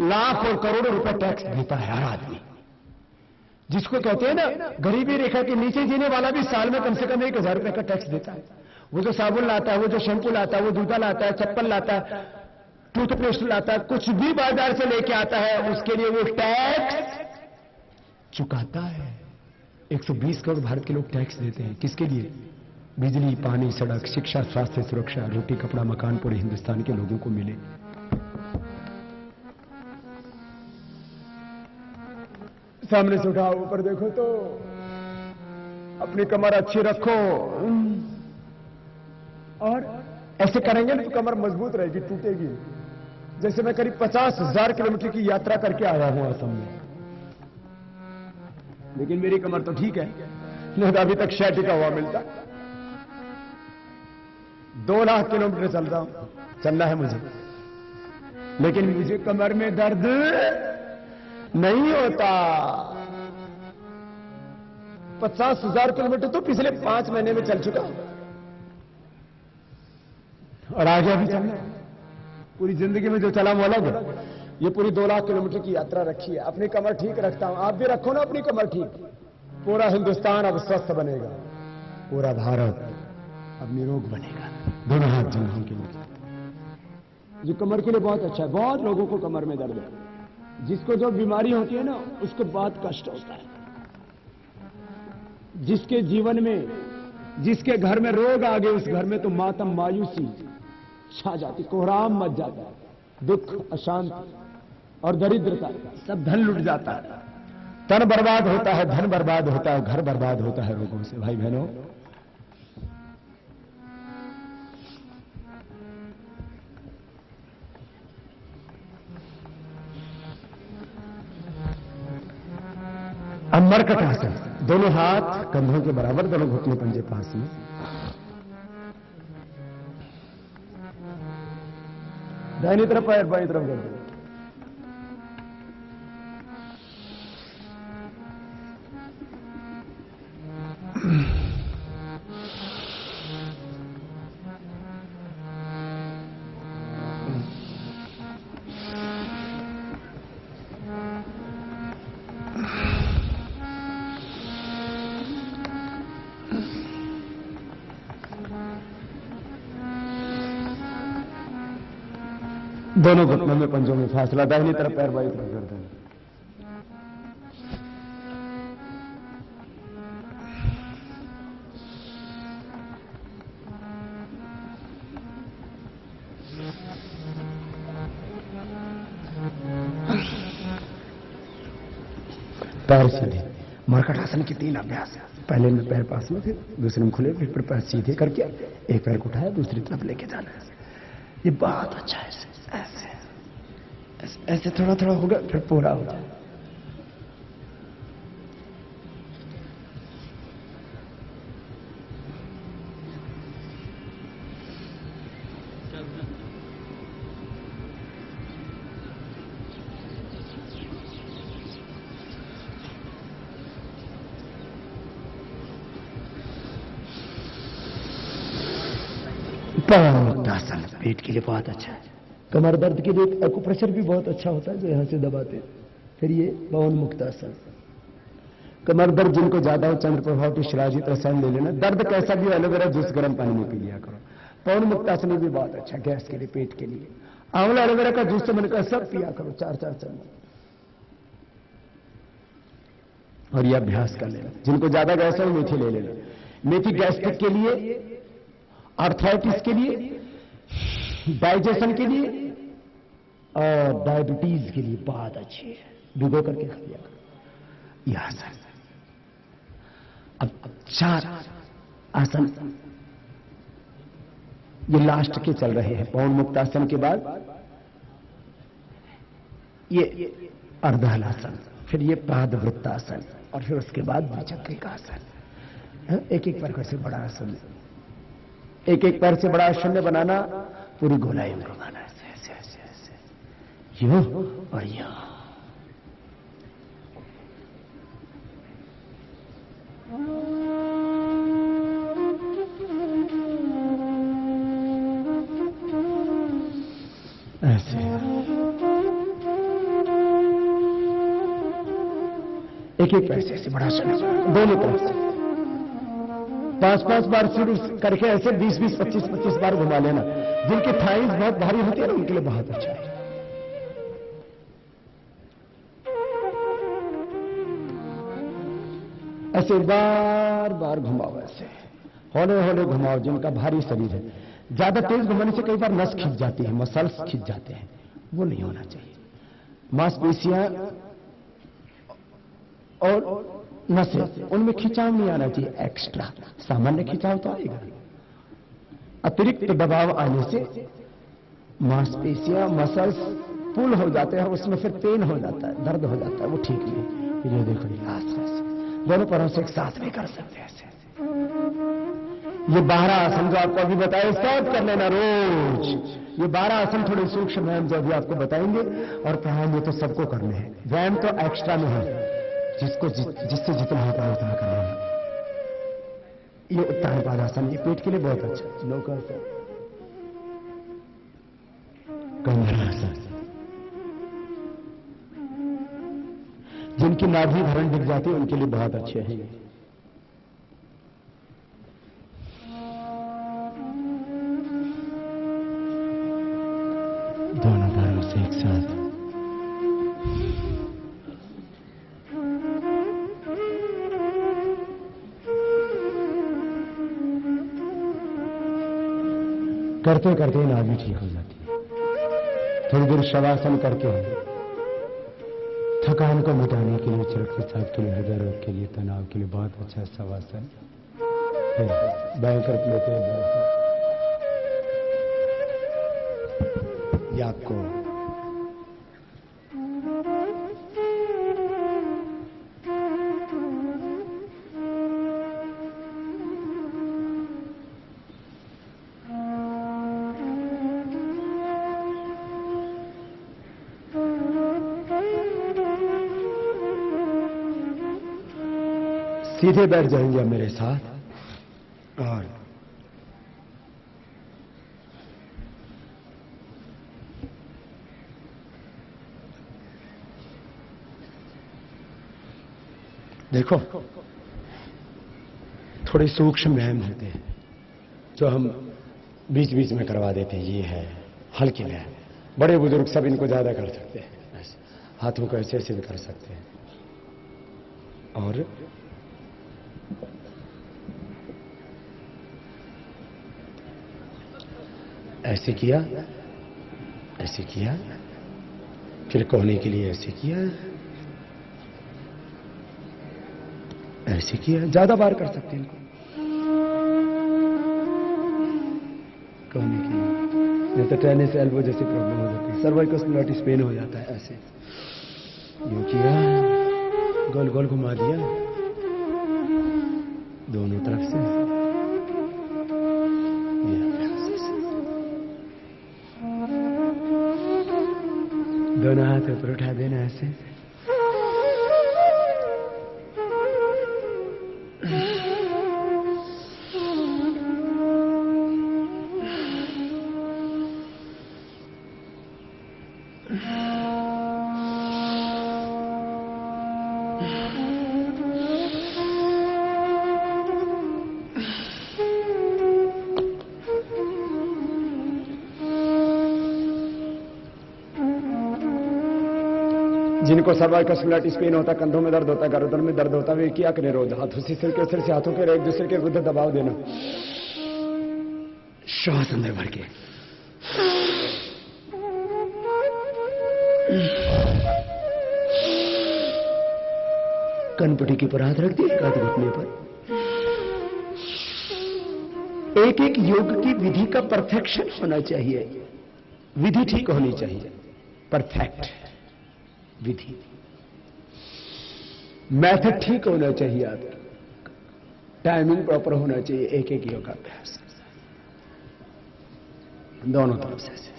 लाख और करोड़ों रुपए टैक्स देता है हर आदमी। जिसको कहते हैं ना गरीबी रेखा के नीचे जीने वाला भी साल में कम से कम 1,000 रुपए का टैक्स देता है। वो जो साबुन लाता है, वो जो शैंपू लाता है, वो जूता लाता है, चप्पल लाता है, टूथपेस्ट लाता है, कुछ भी बाजार से लेके आता है, उसके लिए वो टैक्स चुकाता है। 120 करोड़ भारत के लोग टैक्स देते हैं। किसके लिए? बिजली, पानी, सड़क, शिक्षा, स्वास्थ्य, सुरक्षा, रोटी, कपड़ा, मकान पूरे हिंदुस्तान के लोगों को मिले। सामने से उठाओ, ऊपर देखो तो अपनी कमर अच्छी रखो, और ऐसे करेंगे ना तो कमर मजबूत रहेगी, टूटेगी। जैसे मैं करीब 50,000 किलोमीटर की यात्रा करके आया हूं असम में, लेकिन मेरी कमर तो ठीक है, नहीं तो अभी तक शैटिका हुआ मिलता। 2 लाख किलोमीटर चलता हूं, चलना है मुझे, लेकिन मुझे कमर में दर्द नहीं होता। 50,000 किलोमीटर तो पिछले 5 महीने में चल चुका और आगे भी चलना है। पूरी जिंदगी में जो चला वो अलग है, ये पूरी 2 लाख किलोमीटर की यात्रा रखी है। अपनी कमर ठीक रखता हूं, आप भी रखो ना अपनी कमर ठीक। पूरा हिंदुस्तान अब स्वस्थ बनेगा, पूरा भारत अब निरोग बनेगा। दोनों हाथ जंघों के नीचे। ये कमर के लिए बहुत अच्छा है। बहुत लोगों को कमर में दर्द है, जिसको जो बीमारी होती है ना उसको बहुत कष्ट होता है। जिसके जीवन में, जिसके घर में रोग आ गए, उस घर में तो मातम, मायूसी छा जाती, कोहराम मच जाता है, दुख, अशांति और दरिद्रता, सब धन लुट जाता है, तन बर्बाद होता है, धन बर्बाद होता है, घर बर्बाद होता है रोगों से। भाई बहनों, अब मरकट आसन, दोनों हाथ कंधों के बराबर, दोनों घुटने पंजे पास में। दाहिनी तरफ पैर बाईं तरफ कर दो। दोनों घुटनों में पंजों में फासला, दाहिनी तरफ पैर बाईं तरफ कर देना। पैर सीधे। मरकट आसन के 3 अभ्यास है। पहले में पैर पास में, फिर दूसरे में खुले, फिर पैर सीधे करके एक पैर को उठाया, दूसरी तरफ लेके जाना है। ये बहुत अच्छा है। ऐसे ऐसे थोड़ा थोड़ा होगा, फिर पूरा हो जाए। पवनमुक्तासन पेट के लिए बहुत अच्छा है। कमर दर्द के लिए एक्यूप्रेशर भी बहुत अच्छा होता है, जो यहां से दबाते हैं। फिर ये पवनमुक्तासन। कमर दर्द जिनको ज्यादा हो, चंद्र प्रभाव की शिलाजित रसायन ले लेना। दर्द कैसा भी, एलोवेरा जूस गर्म पानी में पी लिया करो। पवनमुक्तासन भी बहुत अच्छा, गैस के लिए, पेट के लिए। आंवला एलोवेरा का जूस से बनकर सब पिया करो, 4-4 चम्मच। और ये अभ्यास कर लेना। जिनको ज्यादा गैस है वो मेथी ले लेना। मेथी गैस्ट्रिक के लिए, आर्थराइटिस के लिए, डाइजेशन के लिए और डायबिटीज के लिए बहुत अच्छी है। भिगो करके खा लिया करो। यह आसन। अब 4 आसन ये लास्ट के चल रहे हैं। पवनमुक्तासन के बाद ये अर्धहलासन, फिर ये पादवृत्तासन, और फिर उसके बाद द्विचक्रिकासन। एक एक पैर से बड़ा आसन, एक एक पैर से बड़ा आसन बनाना, पूरी गोलाई में घुमाना, ऐसे ऐसे ऐसे, यूं और यूं। ऐसे एक एक पैर से ऐसे बड़ा शरीर दोनों तरफ से 5-5 बार शुरू करके ऐसे 20-20, 25-25 बार घुमा लेना। जिनकी थाइज बहुत भारी होती है ना, उनके लिए बहुत अच्छा है। ऐसे बार बार घुमाओ, ऐसे हौले हौले घुमाओ। जिनका भारी शरीर है, ज्यादा तेज घुमाने से कई बार नस खिंच जाती है, मसल्स खिंच जाते हैं, वो नहीं होना चाहिए। मांसपेशियां और नसें, उनमें खिंचाव नहीं आना चाहिए। एक्स्ट्रा सामान्य खिंचाव तो आएगा, अतिरिक्त दबाव आने से मांसपेशियां मसल्स पुल हो जाते हैं, उसमें फिर पेन हो जाता है, दर्द हो जाता है, वो ठीक नहीं। ये देखो, दोनों पैरों से एक साथ में कर सकते हैं ऐसे। ये 12 आसन जो आपको अभी बताए, सब कर लेना रोज। ये 12 आसन थोड़े सूक्ष्म व्यायाम जो अभी आपको बताएंगे, और प्राणायाम ये तो सबको करने हैं। व्यायाम तो एक्स्ट्रा में है, जिससे जितना होता है उतना करना है। ये उत्तान आसन, ये पेट के लिए बहुत अच्छा। नौकासन, कंधरासन, जिनकी नाभि धरण दिख जाती है उनके लिए बहुत अच्छे हैं। दोनों पैरों से एक साथ करते करते नाभि ठीक हो जाती है। थोड़ी देर शवासन करके थकान को मिटाने के लिए, रक्तचाप के लिए, हृदय रोग के लिए, तनाव के लिए बहुत अच्छा शवासन। फिर बाएं तरफ लेते हैं, ये आपको सीधे बैठ जाएंगे मेरे साथ, और देखो थोड़े सूक्ष्म व्यायाम होते हैं जो हम बीच बीच में करवा देते हैं। ये है हल्के व्यायाम, बड़े बुजुर्ग सब इनको ज्यादा कर सकते हैं। हाथों को ऐसे ऐसे भी कर सकते हैं, और ऐसे किया, ऐसे किया, फिर कोहनी के लिए ऐसे किया, ऐसे किया। ज्यादा बार कर सकते हैं इनको कोहनी के लिए, नहीं तो टेनिस एल्बो जैसी प्रॉब्लम हो जाती है, सर्वाइकल स्पॉन्डिलोसिस पेन हो जाता है। ऐसे यूं किया, गोल गोल घुमा दिया दोनों तरफ से। दोनों हाथ ऊपर उठा देना ऐसे। जिनको सर्वाइकल स्पॉन्डिलोसिस पेन होता है, कंधों में दर्द होता है, गर्दन में दर्द होता है, वे किया करें रोज हाथों से सिर से हाथों के एक दूसरे के विरुद्ध दबाव देना, श्वास अंदर भर के। कनपटी के ऊपर हाथ रख दिए, एक हाथ घुटने पर। एक एक योग की विधि का परफेक्शन होना चाहिए, विधि ठीक होनी चाहिए, परफेक्ट विधि, मेथड ठीक होना चाहिए, आपकी टाइमिंग प्रॉपर होना चाहिए। एक एक योगाभ्यास दोनों तरफ से ऐसे,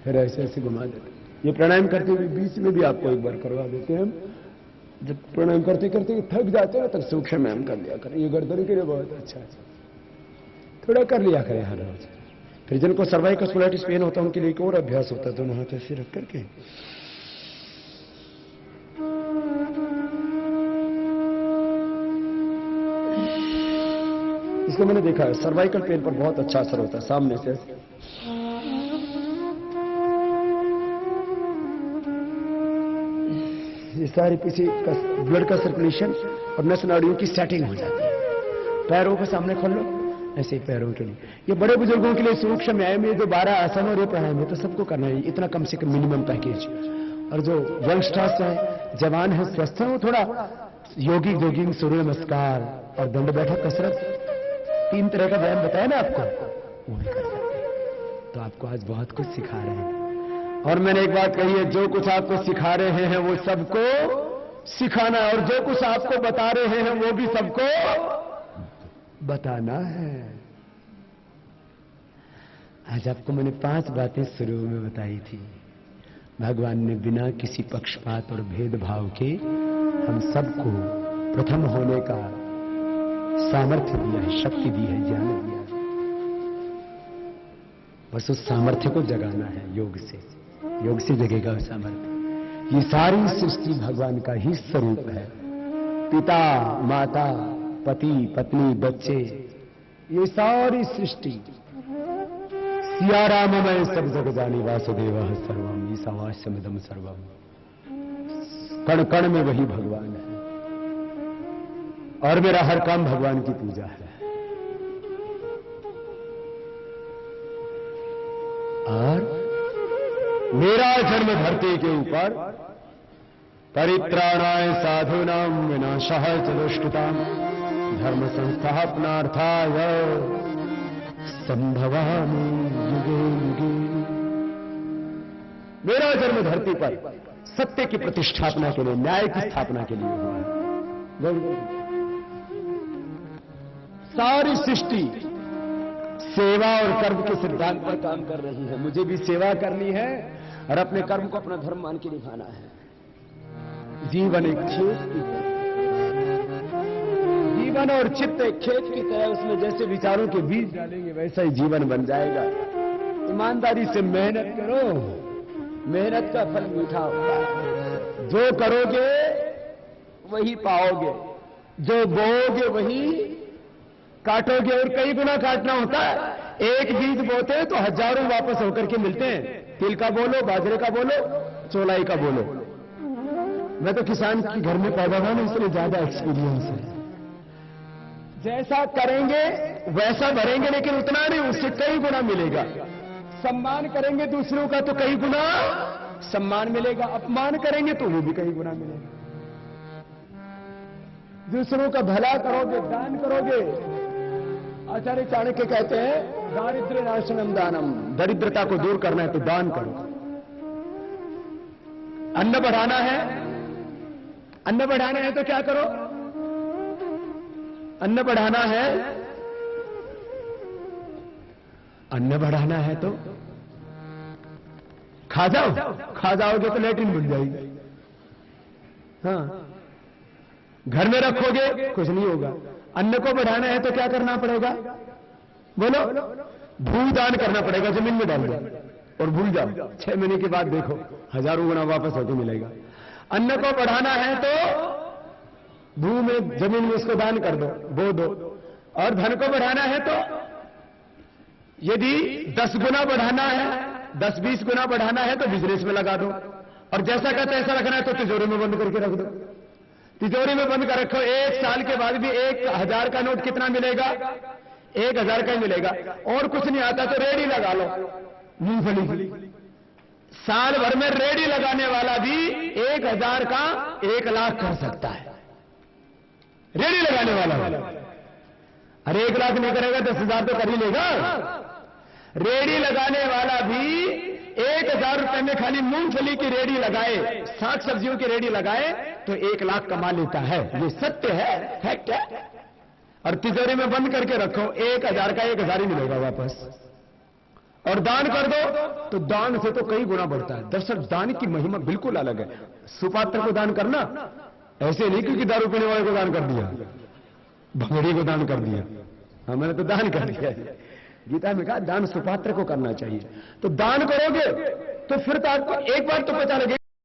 फिर ऐसे ऐसे घुमा देते। ये प्राणायाम करते हुए बीच में भी आपको एक बार करवा देते हैं हम। जब प्राणायाम करते करते थक जाते हैं तब सूक्ष्म व्यायाम कर लिया करें, ये गर्दन के लिए बहुत अच्छा है, थोड़ा कर लिया करें हर रोज। फिर जिनको सर्वाइकल स्पॉन्डिलोसिस पेन होता है उनके लिए एक और अभ्यास होता है, दोनों हाथ ऐसे रख करके इसको मैंने देखा है, सर्वाइकल पेन पर बहुत अच्छा असर होता है सामने से। ये सारी पीछे ब्लड का सर्कुलेशन और नस नाड़ियों की सेटिंग हो जाती है। पैरों को सामने खोल लो, ऐसे ही पैरों के लिए। ये बड़े बुजुर्गों के लिए सूक्ष्म व्यायाम है, जो 12 आसन और ये प्राणायाम है तो सबको करना है, इतना कम से कम मिनिमम पैकेज। और जो यंगस्टर्स हैं, जवान है, स्वस्थ है, वो थोड़ा योगिक जॉगिंग, सूर्य नमस्कार और दंड बैठक कसरत, 3 तरह का व्यायाम बताया ना आपको, वो भी कर सकते हैं। तो आपको आज बहुत कुछ सिखा रहे हैं। और मैंने एक बात कही है, जो कुछ आपको सिखा रहे हैं वो सबको सिखाना है, और जो कुछ आपको बता रहे हैं वो भी सबको बताना है। आज आपको मैंने 5 बातें शुरू में बताई थी। भगवान ने बिना किसी पक्षपात और भेदभाव के हम सबको प्रथम होने का सामर्थ्य दिया है, शक्ति दी है, ज्ञान दिया है। बस उस सामर्थ्य को जगाना है योग से जगेगा वो सामर्थ्य। ये सारी सृष्टि भगवान का ही स्वरूप है। पिता, माता, पति, पत्नी, बच्चे, ये सारी सृष्टि सिया राममय सब जग जानी वासुदेव सर्वम ईशावास्यमिदं सर्वम। कण कण में वही भगवान है और मेरा हर काम भगवान की पूजा है। और मेरा जन्म धरती के ऊपर परित्राणाय साधूनां विनाशाय च दुष्कृतां धर्म संस्थापनार्थाय संभवामि युगे युगे। मेरा जन्म धरती पर सत्य की प्रतिष्ठापना के लिए, न्याय की स्थापना के लिए हुआ है। सारी सृष्टि सेवा और कर्म के सिद्धांत पर काम कर रही है। मुझे भी सेवा करनी है और अपने कर्म को अपना धर्म मान के निभाना है। जीवन एक खेत की तरह, जीवन और चित्त एक खेत की तरह, उसमें जैसे विचारों के बीज डालेंगे वैसा ही जीवन बन जाएगा। ईमानदारी से मेहनत करो, मेहनत का फल मीठा होता है। जो करोगे वही पाओगे, जो बोओगे वही काटोगे, और कई गुना काटना होता है। एक बीज बोते हैं तो हजारों वापस होकर के मिलते हैं। तिल का बोलो, बाजरे का बोलो, चौलाई का बोलो। मैं तो किसान के घर में पैदा हुआ ना, इसलिए ज्यादा एक्सपीरियंस है। जैसा करेंगे वैसा भरेंगे, लेकिन उतना नहीं, उससे कई गुना मिलेगा। सम्मान करेंगे दूसरों का तो कई गुना सम्मान मिलेगा, अपमान करेंगे तो वो भी कई गुना मिलेगा। दूसरों का भला करोगे, दान करोगे। आचार्य चाणक्य कहते हैं दारिद्र्य नाशनम दानम, दरिद्रता को दूर करना है तो दान करो। अन्न बढ़ाना है, अन्न बढ़ाना है तो क्या करो? अन्न बढ़ाना है, अन्न बढ़ाना है तो खा जाओ, खा जाओगे तो लेटरिन बन जाएगी। हाँ, घर में रखोगे कुछ नहीं होगा। अन्न को बढ़ाना है तो क्या करना पड़ेगा? बोलो, भूदान करना पड़ेगा, जमीन में डाल दो और भूल जाओ। 6 महीने के बाद देखो हजारों गुना वापस होकर मिलेगा। अन्न को बढ़ाना है तो भू में, जमीन में उसको दान कर दो, बो दो। और धन को बढ़ाना है तो यदि 10 गुना बढ़ाना है, 10-20 गुना बढ़ाना है तो बिजनेस में लगा दो। और जैसा का तैसा रखना है तो तिजोरी में बंद करके रख दो। तिजोरी में बंद कर रखो, 1 साल के बाद भी 1000 का नोट कितना मिलेगा? 1000 का ही मिलेगा। और कुछ नहीं आता तो रेडी लगा लो, मूंगफली। साल भर में रेडी लगाने वाला भी 1000 का 1 लाख कर सकता है। रेडी लगाने वाला, अरे 1 लाख नहीं करेगा 10,000 तो कर ही लेगा। रेडी लगाने वाला भी 1000 रुपए में खाली मूंगफली की रेडी लगाए, साग सब्जियों की रेडी लगाए तो 1 लाख कमा लेता है। ये सत्य है क्या? और तिजोरी में बंद करके रखो, 1000 का 1000 ही मिलेगा वापस। और दान कर दो तो दान से तो कई गुना बढ़ता है। दरअसल दान की महिमा बिल्कुल अलग है। सुपात्र को दान करना ऐसे नहीं क्योंकि दारू पीने वाले को दान कर दिया, भंगड़ी को दान कर दिया। हाँ, मैंने तो दान कर दिया। गीता में कहा दान सुपात्र को करना चाहिए। तो दान करोगे तो फिर तो आपको एक बार तो पता लगे